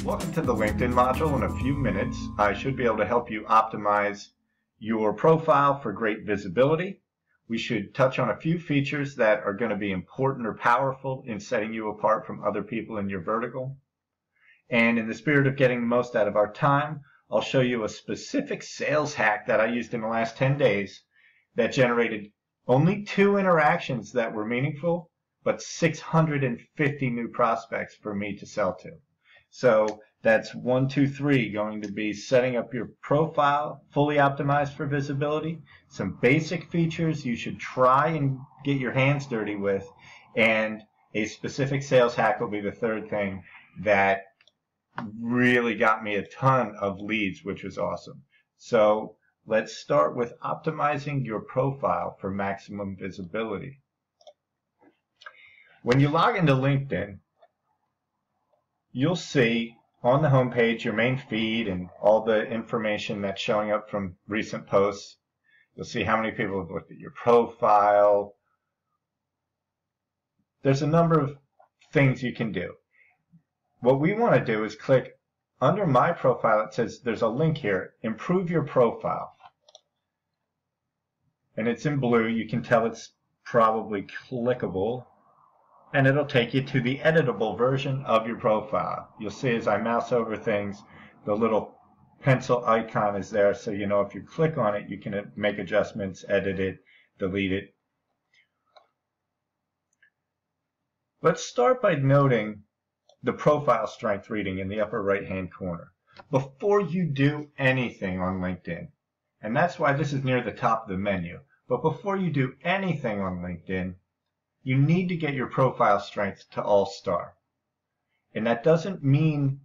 Welcome to the LinkedIn module. In a few minutes, I should be able to help you optimize your profile for great visibility. We should touch on a few features that are going to be important or powerful in setting you apart from other people in your vertical. And in the spirit of getting the most out of our time, I'll show you a specific sales hack that I used in the last 10 days that generated only 2 interactions that were meaningful, but 650 new prospects for me to sell to. So that's 1, 2, 3 going to be setting up your profile fully optimized for visibility, some basic features you should try and get your hands dirty with, and a specific sales hack will be the third thing that really got me a ton of leads, which was awesome. So let's start with optimizing your profile for maximum visibility. When you log into LinkedIn, you'll see on the home page your main feed and all the information that's showing up from recent posts. You'll see how many people have looked at your profile. There's a number of things you can do. What we want to do is click under my profile. It says there's a link here, improve your profile. And it's in blue. You can tell it's probably clickable. And it'll take you to the editable version of your profile. You'll see as I mouse over things, the little pencil icon is there, so you know if you click on it, you can make adjustments, edit it, delete it. Let's start by noting the profile strength reading in the upper right-hand corner before you do anything on LinkedIn. And that's why this is near the top of the menu. But before you do anything on LinkedIn, you need to get your profile strength to all-star. And that doesn't mean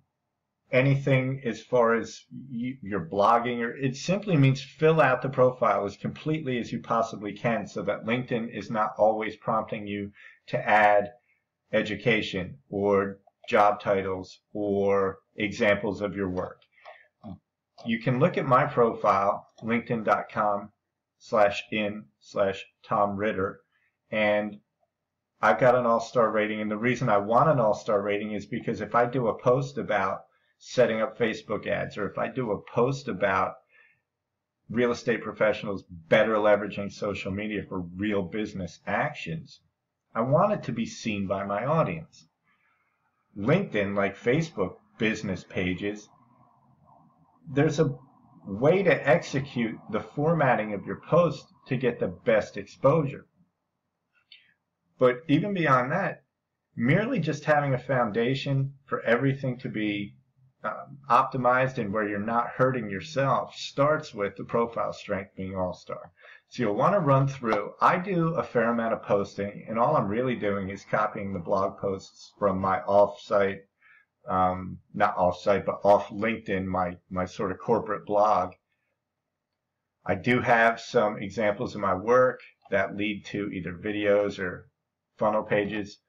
anything as far as your blogging, or it simply means fill out the profile as completely as you possibly can so that LinkedIn is not always prompting you to add education or job titles or examples of your work. You can look at my profile, linkedin.com/in/Tom Ritter, and I've got an all-star rating, and the reason I want an all-star rating is because if I do a post about setting up Facebook ads, or if I do a post about real estate professionals better leveraging social media for real business actions, I want it to be seen by my audience. LinkedIn, like Facebook business pages, there's a way to execute the formatting of your post to get the best exposure. But even beyond that, merely just having a foundation for everything to be optimized and where you're not hurting yourself starts with the profile strength being all-star. So you'll want to run through. I do a fair amount of posting, and all I'm really doing is copying the blog posts from my off-site, not off-site, but off LinkedIn, my sort of corporate blog. I do have some examples of my work that lead to either videos or funnel pages.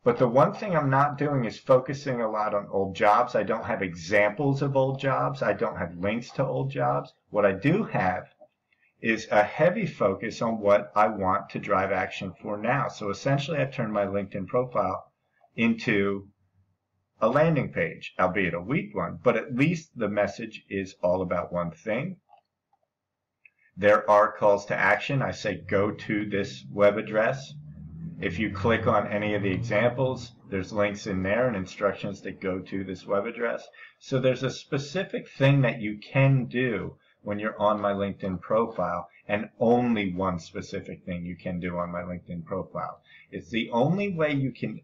But the one thing I'm not doing is focusing a lot on old jobs. I don't have examples of old jobs. I don't have links to old jobs. What I do have is a heavy focus on what I want to drive action for now. So essentially, I've turned my LinkedIn profile into a landing page, albeit a weak one, but at least the message is all about one thing. There are calls to action. I say go to this web address. If you click on any of the examples, there's links in there and instructions that go to this web address. So there's a specific thing that you can do when you're on my LinkedIn profile, and only one specific thing you can do on my LinkedIn profile. It's the only way you can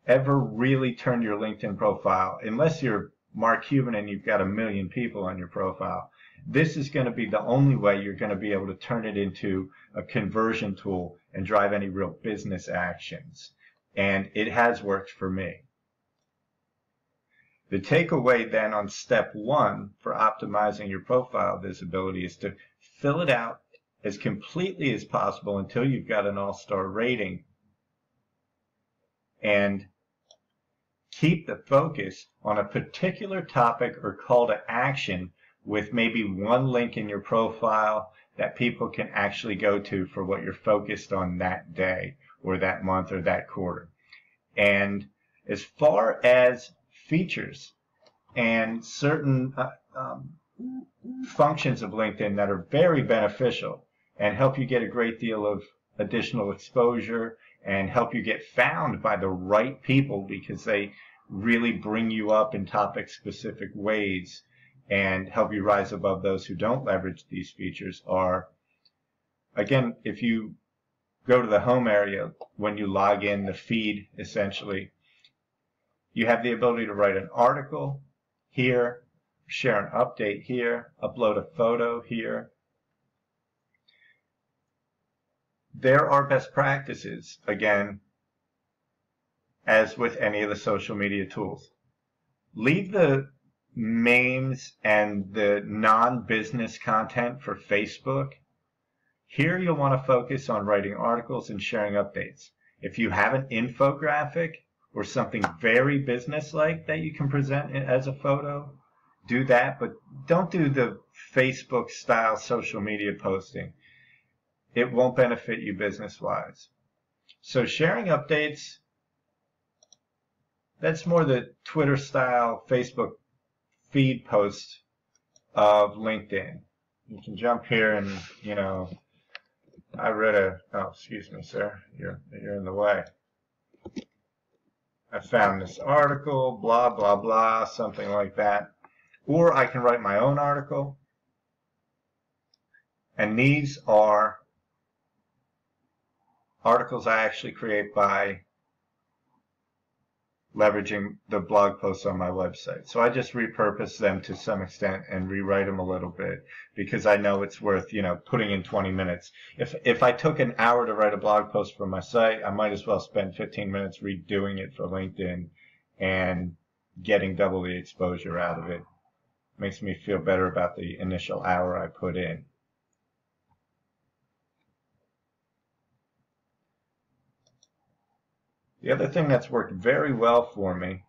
ever really turn your LinkedIn profile, unless you're Mark Cuban and you've got 1 million people on your profile. This is going to be the only way you're going to be able to turn it into a conversion tool and drive any real business actions. And it has worked for me. The takeaway then on step 1 for optimizing your profile visibility is to fill it out as completely as possible until you've got an all-star rating. And keep the focus on a particular topic or call to action with maybe one link in your profile that people can actually go to for what you're focused on that day or that month or that quarter. And as far as features and certain functions of LinkedIn that are very beneficial and help you get a great deal of additional exposure and help you get found by the right people because they really bring you up in topic specific ways and help you rise above those who don't leverage these features are, again, if you go to the home area when you log in, the feed essentially, you have the ability to write an article here, share an update here, upload a photo here. There are best practices, again, as with any of the social media tools. Leave the memes and the non-business content for Facebook. Here you'll want to focus on writing articles and sharing updates. If you have an infographic or something very business-like that you can present as a photo, do that, but don't do the Facebook-style social media posting. It won't benefit you business-wise. So sharing updates, that's more the Twitter-style Facebook feed post of LinkedIn. You can jump here and, you know, I read oh, excuse me, sir, you're in the way. I found this article, blah, blah, blah, something like that. Or I can write my own article. And these are articles I actually create by leveraging the blog posts on my website. So I just repurpose them to some extent and rewrite them a little bit because I know it's worth, you know, putting in 20 minutes. If I took an hour to write a blog post for my site, I might as well spend 15 minutes redoing it for LinkedIn and getting double the exposure out of it. Makes me feel better about the initial hour I put in. The other thing that's worked very well for me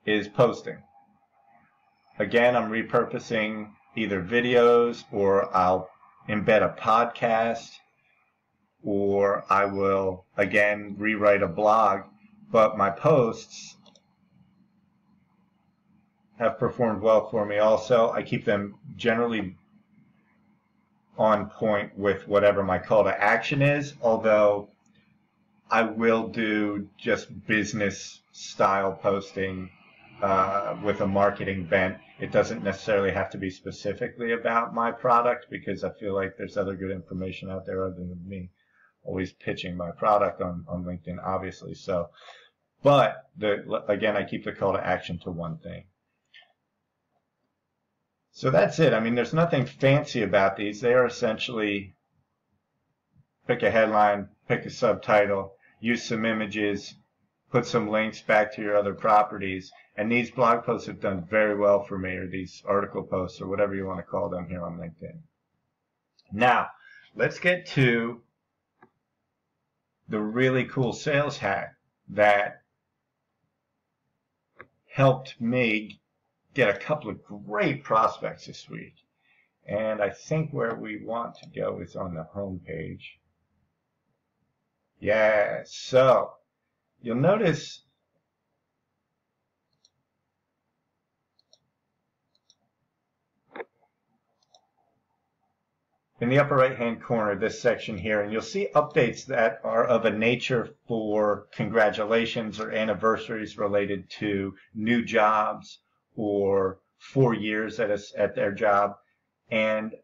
is posting. Again, I'm repurposing either videos or I'll embed a podcast or I will, again, rewrite a blog. But my posts have performed well for me also. I keep them generally on point with whatever my call to action is, although I will do just business style posting with a marketing bent. It doesn't necessarily have to be specifically about my product because I feel like there's other good information out there other than me always pitching my product on LinkedIn, obviously. So, but again, I keep the call to action to one thing. So that's it. I mean, there's nothing fancy about these. They are essentially pick a headline, pick a subtitle, use some images, put some links back to your other properties. And these blog posts have done very well for me, or these article posts, or whatever you want to call them here on LinkedIn. Now, let's get to the really cool sales hack that helped me get a couple of great prospects this week. And I think where we want to go is on the home page. Yeah, so you'll notice in the upper right hand corner, this section here, and you'll see updates that are of a nature for congratulations or anniversaries related to new jobs or 4 years at their job. And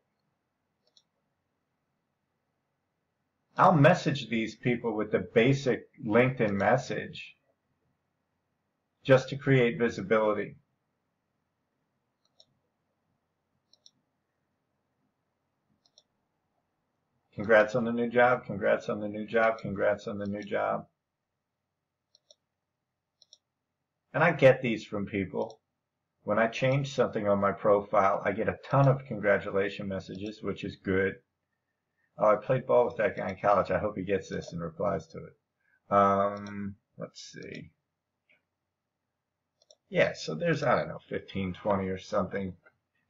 I'll message these people with the basic LinkedIn message just to create visibility. Congrats on the new job, congrats on the new job, congrats on the new job. And I get these from people. When I change something on my profile, I get a ton of congratulation messages, which is good. Oh, I played ball with that guy in college. I hope he gets this and replies to it. Let's see. Yeah, so there's, I don't know, 15, 20 or something.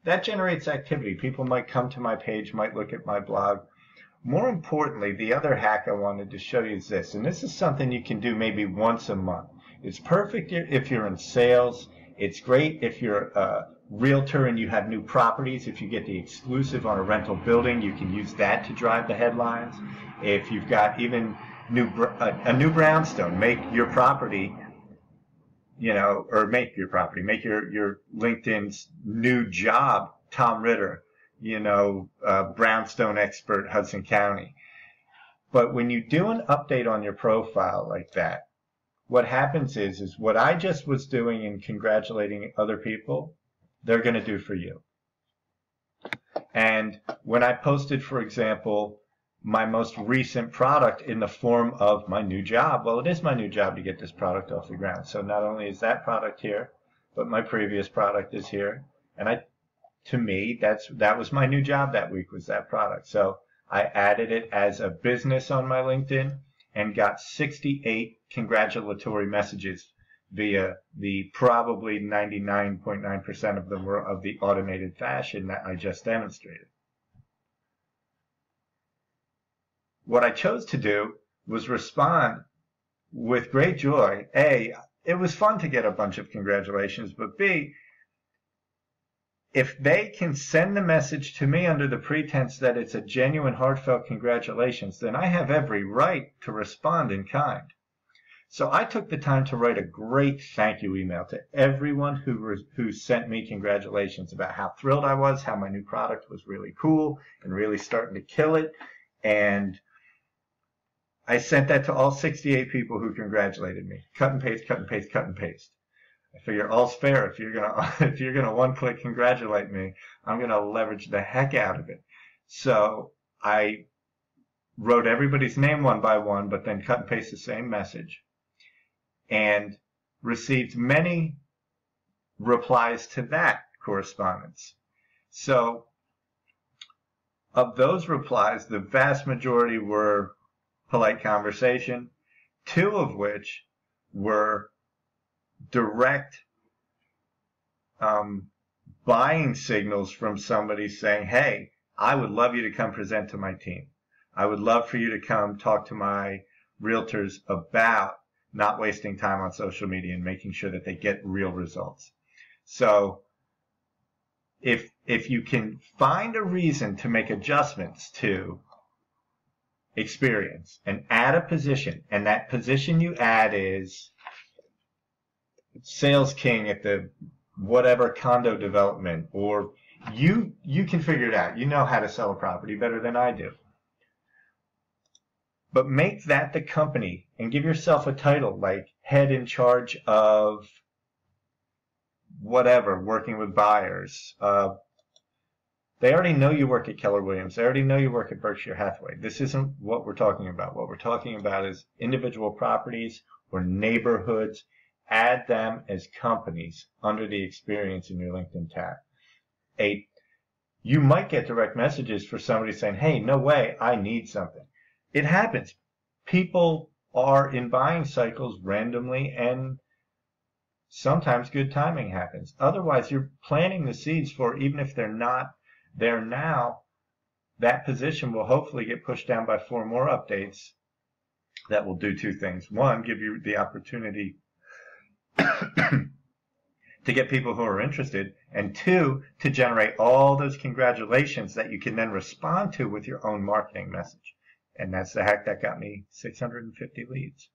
That generates activity. People might come to my page, might look at my blog. More importantly, the other hack I wanted to show you is this, and this is something you can do maybe once a month. It's perfect if you're in sales. It's great if you're a realtor and you have new properties. If you get the exclusive on a rental building, you can use that to drive the headlines. If you've got even a new brownstone, make your property, make your LinkedIn's new job, Tom Ritter, brownstone expert, Hudson County. But when you do an update on your profile like that, what happens is what I just was doing in congratulating other people, they're going to do for you. And when I posted, for example, my most recent product in the form of my new job, well, it is my new job to get this product off the ground. So not only is that product here, but my previous product is here. And to me, that was my new job that week, was that product. So I added it as a business on my LinkedIn and got 68 congratulatory messages via the probably 99.9% of them were of the automated fashion that I just demonstrated. What I chose to do was respond with great joy. A, it was fun to get a bunch of congratulations, but B, if they can send the message to me under the pretense that it's a genuine, heartfelt congratulations, then I have every right to respond in kind. So I took the time to write a great thank you email to everyone who sent me congratulations about how thrilled I was, how my new product was really cool and really starting to kill it. And I sent that to all 68 people who congratulated me. Cut and paste, cut and paste, cut and paste. I figure all's fair. If you're gonna one-click congratulate me, I'm gonna leverage the heck out of it. So I wrote everybody's name one by one, but then cut and paste the same message, and received many replies to that correspondence. So of those replies, the vast majority were polite conversation, 2 of which were direct buying signals from somebody saying, hey, I would love you to come present to my team. I would love for you to come talk to my realtors about not wasting time on social media and making sure that they get real results. So if you can find a reason to make adjustments to experience and add a position, and that position you add is sales king at the whatever condo development, or you can figure it out. You know how to sell a property better than I do. But make that the company and give yourself a title like head in charge of whatever, working with buyers. They already know you work at Keller Williams. They already know you work at Berkshire Hathaway. This isn't what we're talking about. What we're talking about is individual properties or neighborhoods. Add them as companies under the experience in your LinkedIn tab. 8, you might get direct messages for somebody saying, hey, no way, I need something. It happens. People are in buying cycles randomly, and sometimes good timing happens. Otherwise, you're planting the seeds for, even if they're not there now, that position will hopefully get pushed down by 4 more updates that will do 2 things. 1, give you the opportunity to get people who are interested, and 2, to generate all those congratulations that you can then respond to with your own marketing message. And that's the hack that got me 650 leads.